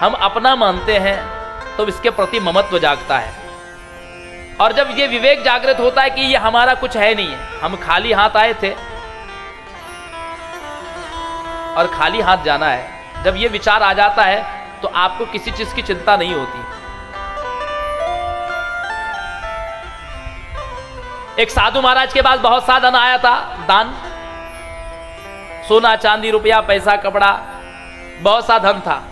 हम अपना मानते हैं तो इसके प्रति ममत्व जागता है। और जब ये विवेक जागृत होता है कि ये हमारा कुछ है नहीं है, हम खाली हाथ आए थे और खाली हाथ जाना है, जब ये विचार आ जाता है तो आपको किसी चीज की चिंता नहीं होती। एक साधु महाराज के पास बहुत सा धन आया था, दान, सोना चांदी रुपया पैसा कपड़ा, बहुत सा धन था।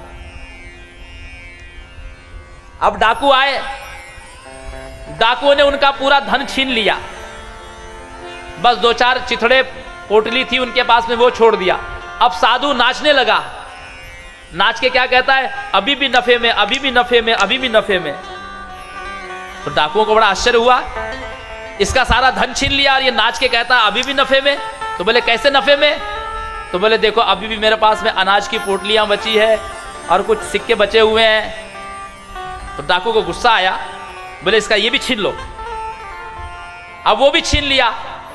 अब डाकू आए, डाकुओं ने उनका पूरा धन छीन लिया, बस 2-4 चिथड़े पोटली थी उनके पास में, वो छोड़ दिया। अब साधु नाचने लगा, नाच के क्या कहता है, अभी भी नफे में, अभी भी नफे में, अभी भी नफे में। तो डाकुओं को बड़ा आश्चर्य हुआ, इसका सारा धन छीन लिया और ये नाच के कहता है अभी भी नफे में। तो बोले कैसे नफे में? तो बोले देखो अभी भी मेरे पास में अनाज की पोटलियां बची है और कुछ सिक्के बचे हुए हैं। तो डाकू को गुस्सा आया, बोले इसका ये भी छीन लो। अब वो भी छीन लिया,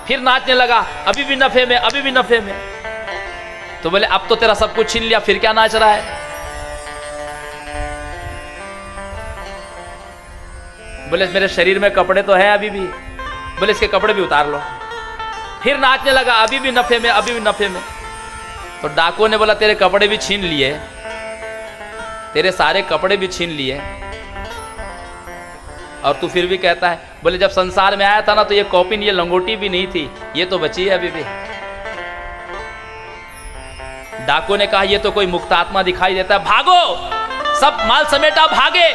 फिर नाचने लगा, अभी भी नफे में, अभी भी नफे में। तो बोले अब तो तेरा सब कुछ छीन लिया, फिर क्या नाच रहा है? बोले मेरे शरीर में कपड़े तो है अभी भी। बोले इसके कपड़े भी उतार लो। फिर नाचने लगा, अभी भी नफे में, अभी भी नफे में। तो डाकुओं ने बोला तेरे कपड़े भी छीन लिए, तेरे सारे कपड़े भी छीन लिए और तू फिर भी कहता है। बोले जब संसार में आया था ना तो ये कॉपिन, ये लंगोटी भी नहीं थी, ये तो बची है अभी भी। डाकुओं ने कहा ये तो कोई मुक्त आत्मा दिखाई देता है, भागो, सब माल समेटा भागे।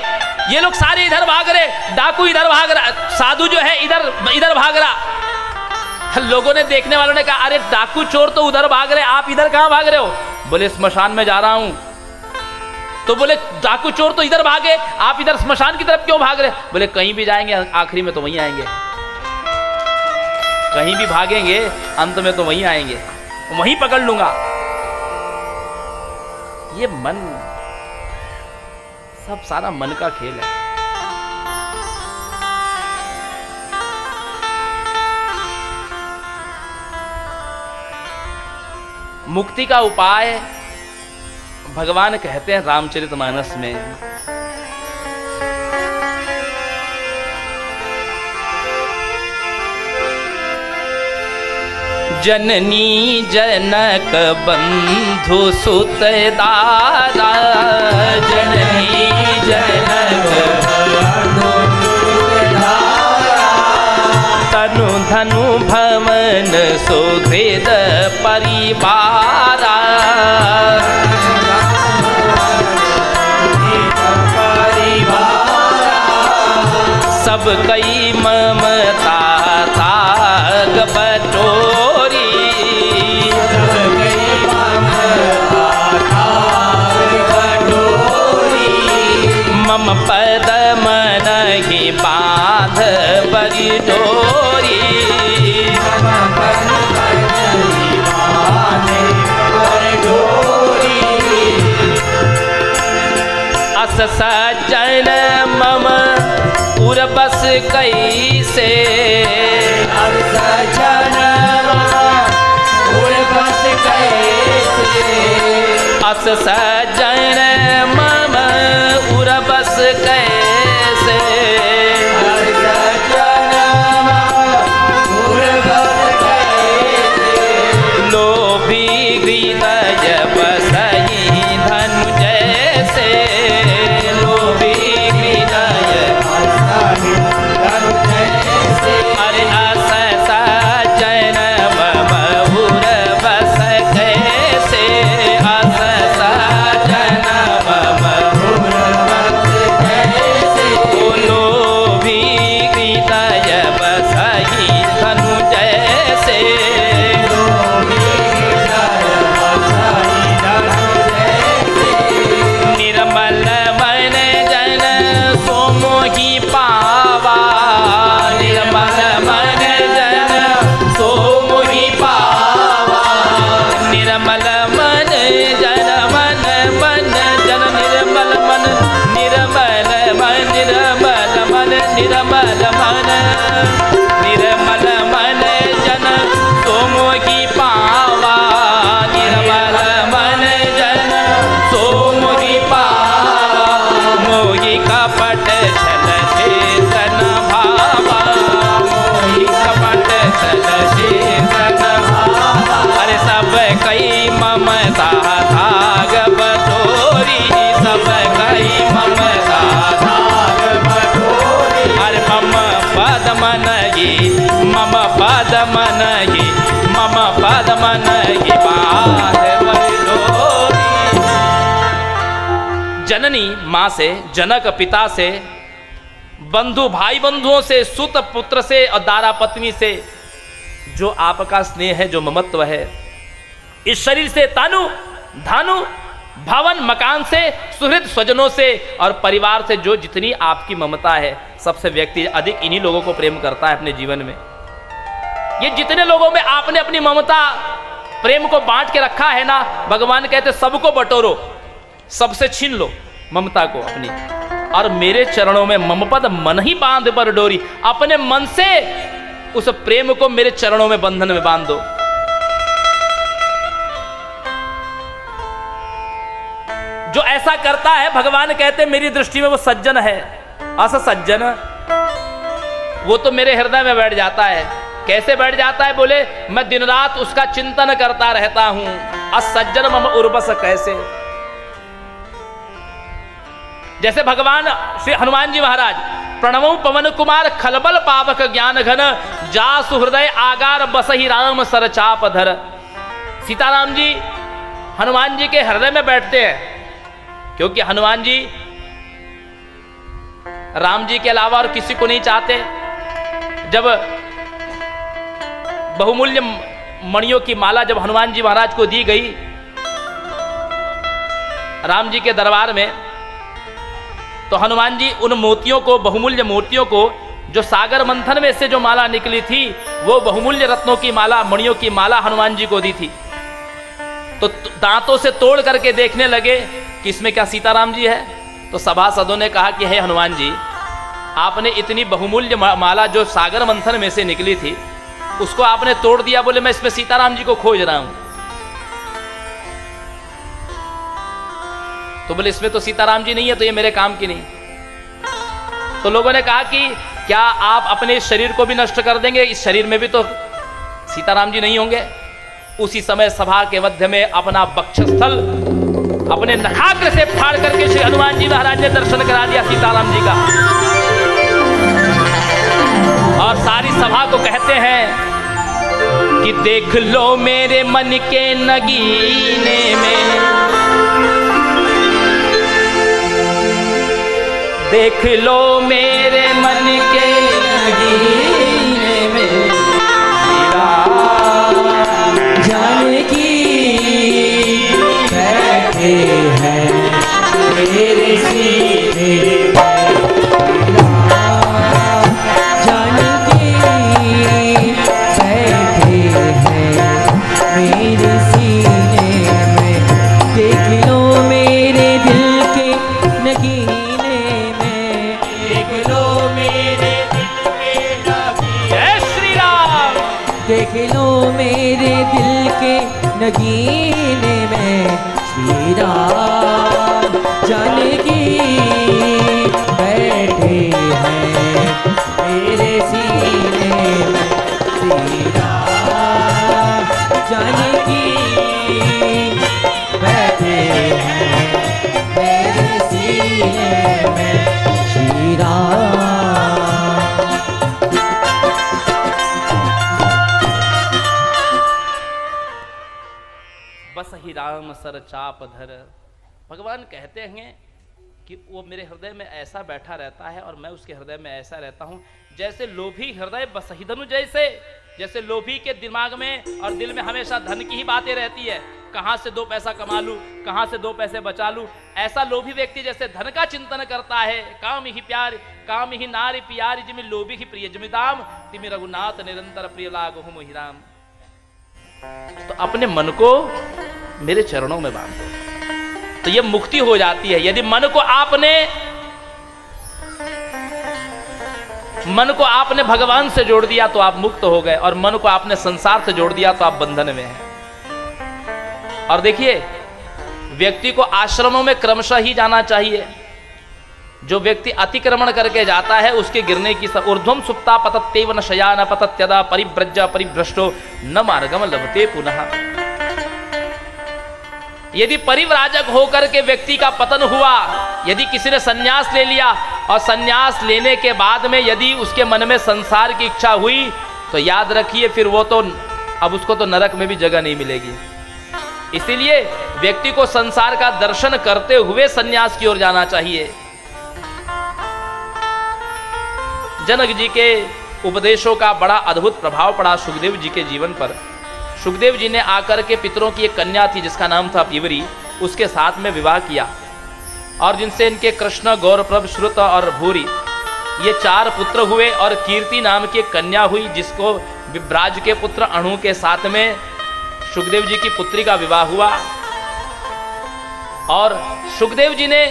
ये लोग सारे इधर भाग रहे, डाकू इधर भाग रहा, साधु जो है इधर भाग रहा। लोगों ने, देखने वालों ने कहा अरे डाकू चोर तो उधर भाग रहे, आप इधर कहां भाग रहे हो? बोले स्मशान में जा रहा हूं। तो बोले डाकू चोर तो इधर भागे, आप इधर स्मशान की तरफ क्यों भाग रहे? बोले कहीं भी जाएंगे आखिरी में तो वहीं आएंगे, कहीं भी भागेंगे अंत में तो वहीं आएंगे, वहीं पकड़ लूंगा। ये मन, सब सारा मन का खेल है। मुक्ति का उपाय भगवान कहते हैं रामचरितमानस में, जननी जनक बंधु सुत दारा, जननी जनक बंधु सुत दारा, तनु धनु भवन सुहृद परिवारा, सब कई ममता ताग बटोरी, मम पद मनहि बांध बरी डोरी, अस सज्जन मम उर बस कैसे, अस सज्जन मम उर बस कैसे, अस सज्जन मम उर बस कैसे, अस सज्जन मम उर बस कैसे, लोभी हृदय बसई धनु जैसे, लोभी हृदय बसई धनु जैसे, अरे अस सज्जन मम उर बस कैसे, अस सज्जन मम उर बस कैसे, लोभी हृदय बसई धनु जैसे, लोभी हृदय बसई धनु जैसे, निर्मल जननी माँ से, जनक पिता से, बंधु भाई बंधुओं से, सुत पुत्र से और दारा पत्नी से जो आपका स्नेह है, जो ममत्व है, इस शरीर से तानु धानु भवन मकान से, सुहृद स्वजनों से और परिवार से जो जितनी आपकी ममता है, सबसे व्यक्ति अधिक इन्हीं लोगों को प्रेम करता है अपने जीवन में। ये जितने लोगों में आपने अपनी ममता प्रेम को बांट के रखा है ना, भगवान कहते सबको बटोरो, सबसे छीन लो ममता को अपनी, और मेरे चरणों में ममपद मन ही बांध पर डोरी, अपने मन से उस प्रेम को मेरे चरणों में बंधन में बांध दो। जो ऐसा करता है, भगवान कहते मेरी दृष्टि में वो सज्जन है। अस सज्जन वो तो मेरे हृदय में बैठ जाता है। कैसे बैठ जाता है? बोले मैं दिन रात उसका चिंतन करता रहता हूं। असज्जन मम उर्वस कैसे, जैसे भगवान श्री हनुमान जी महाराज, प्रणवो पवन कुमार खलबल पावक ज्ञान घन, जासु हृदय आगार बसहि राम सरचाप धर। सीताराम जी हनुमान जी के हृदय में बैठते हैं, क्योंकि हनुमान जी राम जी के अलावा और किसी को नहीं चाहते। जब बहुमूल्य मणियों की माला जब हनुमान जी महाराज को दी गई राम जी के दरबार में, तो हनुमान जी उन मोतियों को, बहुमूल्य मोतियों को, जो सागर मंथन में से जो माला निकली थी, वो बहुमूल्य रत्नों की माला, मणियों की माला हनुमान जी को दी थी। तो दांतों से तोड़ करके देखने लगे कि इसमें क्या सीताराम जी है। तो सभासदों ने कहा कि हे हनुमान जी, आपने इतनी बहुमूल्य माला जो सागर मंथन में से निकली थी, उसको आपने तोड़ दिया। बोले मैं इसमें सीताराम जी को खोज रहा हूं। तो बोले इसमें तो सीताराम जी नहीं है, तो ये मेरे काम की नहीं। तो लोगों ने कहा कि क्या आप अपने इस शरीर को भी नष्ट कर देंगे? इस शरीर में भी तो सीताराम जी नहीं होंगे। उसी समय सभा के मध्य में अपना वक्षस्थल अपने नखाग्र से फाड़ करके श्री हनुमान जी महाराज ने दर्शन करा दिया सीताराम जी का। और सारी सभा को कहते हैं कि देख लो मेरे मन के नगीने में, देख लो मेरे मन के नगीने में, जानकी बैठे हैं मेरे सीने में, जानकी बैठे हैं मेरे सीने में, देख लो मेरे दिल के नगीने में, देख लो मेरे दिल के नगीने, जय श्री राम, देख लो मेरे दिल के नगीने में, श्री राम जानकी बैठे हैं मेरे सीने में, श्री राम जानकी बैठे हैं मेरे सीने में, श्री राम। बस ही राम सर चाप धर। भगवान कहते हैं कि वो मेरे हृदय में ऐसा बैठा रहता है और मैं उसके हृदय में ऐसा रहता हूँ जैसे लोभी हृदय बसहिधनु, जैसे लोभी के दिमाग में और दिल में हमेशा धन की ही बातें रहती है, कहाँ से 2 पैसा कमा लूँ, कहाँ से 2 पैसे बचा लूँ। ऐसा लोभी व्यक्ति जैसे धन का चिंतन करता है, काम ही प्यार, काम ही नारी प्यारी, जिमि लोभी ही प्रिय जमिदाम, तिमि रघुनाथ निरंतर प्रिय लागो मोहि राम। तो अपने मन को मेरे चरणों में बांध दो, तो ये मुक्ति हो जाती है। यदि मन को आपने भगवान से जोड़ दिया तो आप मुक्त हो गए, और मन को आपने संसार से जोड़ दिया तो आप बंधन में हैं। और देखिए, व्यक्ति को आश्रमों में क्रमशः ही जाना चाहिए। जो व्यक्ति अतिक्रमण करके जाता है उसके गिरने की ऊर्ध्वम सुप्ता पतत्येव न शयान पतत्यदा परिव्रज्य परिभ्रष्टो न मार्गम लभते पुनः। यदि परिव्राजक होकर के व्यक्ति का पतन हुआ, यदि किसी ने संन्यास ले लिया और संन्यास लेने के बाद में यदि उसके मन में संसार की इच्छा हुई, तो याद रखिए फिर वो तो अब उसको तो नरक में भी जगह नहीं मिलेगी। इसीलिए व्यक्ति को संसार का दर्शन करते हुए सन्यास की ओर जाना चाहिए। जनक जी के उपदेशों का बड़ा अद्भुत प्रभाव पड़ा सुखदेव जी के जीवन पर। सुखदेव जी ने आकर के पितरों की एक कन्या थी जिसका नाम था पीवरी, उसके साथ में विवाह किया और जिनसे इनके कृष्ण, गौरप्रभ, श्रुत और भूरी ये 4 पुत्र हुए और कीर्ति नाम की एक कन्या हुई जिसको विभ्राज के पुत्र अणु के साथ में सुखदेव जी की पुत्री का विवाह हुआ। और सुखदेव जी ने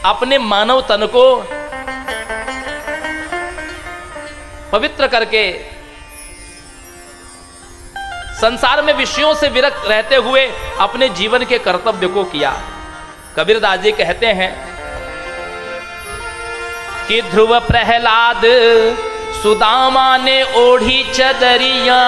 अपने मानव तन को पवित्र करके संसार में विषयों से विरक्त रहते हुए अपने जीवन के कर्तव्य को किया। कबीरदास जी कहते हैं कि ध्रुव प्रहलाद सुदामा ने ओढ़ी चदरिया